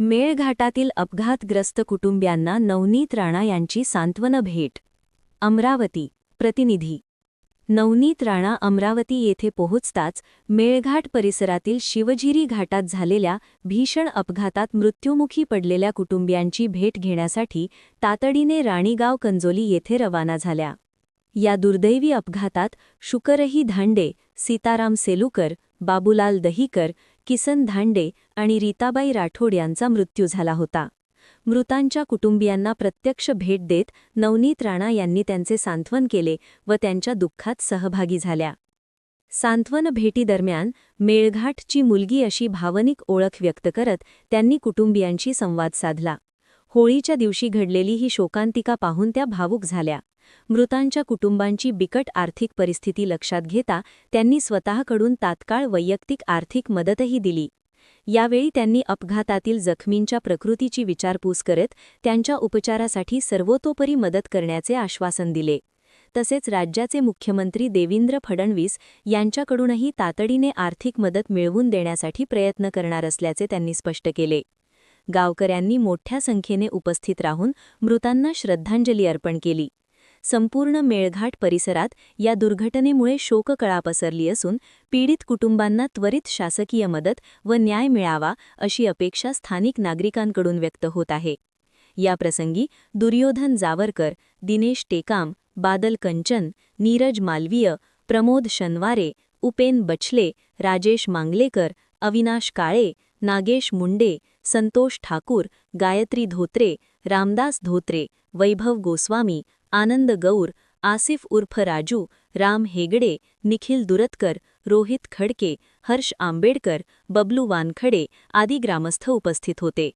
मेळघाटातील अपघातग्रस्त कुटुंबियांना नवनीत राणा यांची सांत्वन भेट. अमरावती प्रतिनिधी. नवनीत राणा अमरावती येथे पोहोचताच मेळघाट परिसरातील शिवझिरी घाटात झालेल्या भीषण अपघातात मृत्युमुखी पडलेल्या कुटुंबियांची भेट घेण्यासाठी तातडीने राणीगाव कंजोली येथे रवाना झाल्या. या दुर्दैवी अपघातात शुकरही धांडे, सीताराम सेलुकर, बाबूलाल दहीकर, किसन धांडे आणि रीताबाई राठोड यांचा मृत्यू झाला होता. मृतांच्या कुटुंबियांना प्रत्यक्ष भेट देत नवनीत राणा यांनी त्यांचे सांत्वन केले व त्यांच्या दुःखात सहभागी झाल्या. सांत्वन भेटीदरम्यान मेळघाटची मुलगी अशी भावनिक ओळख व्यक्त करत त्यांनी कुटुंबियांशी संवाद साधला. होळीच्या दिवशी घडलेली ही शोकांतिका पाहून त्या भावूक झाल्या. मृतांच्या कुटुंबांची बिकट आर्थिक परिस्थिती लक्षात घेता त्यांनी स्वतःकडून तात्काळ वैयक्तिक आर्थिक मदतही दिली. यावेळी त्यांनी अपघातातील जखमींच्या प्रकृतीची विचारपूस करत त्यांच्या उपचारासाठी सर्वतोपरी मदत करण्याचे आश्वासन दिले. तसेच राज्याचे मुख्यमंत्री देवेंद्र फडणवीस यांच्याकडूनही तातडीने आर्थिक मदत मिळवून देण्यासाठी प्रयत्न करणार असल्याचे त्यांनी स्पष्ट केले. गावकऱ्यांनी मोठ्या संख्येने उपस्थित राहून मृतांना श्रद्धांजली अर्पण केली. संपूर्ण मेळघाट परिसरात या दुर्घटनेमुळे शोककळा पसरली असून पीडित कुटुंबांना त्वरित शासकीय मदत व न्याय मिळावा अशी अपेक्षा स्थानिक नागरिकांकडून व्यक्त होत आहे. याप्रसंगी दुर्योधन जावरकर, दिनेश टेकाम, बादल कंचन, नीरज मालवीय, प्रमोद शनवारे, उपेन बचले, राजेश मांगलेकर, अविनाश काळे, नागेश मुंडे, संतोष ठाकूर, गायत्री धोत्रे, रामदास धोत्रे, वैभव गोस्वामी, आनंद गौर, आसिफ उर्फ राजू, राम हेगडे, निखिल दुरतकर, रोहित खडके, हर्ष आंबेडकर, बबलू वानखडे आदी ग्रामस्थ उपस्थित होते.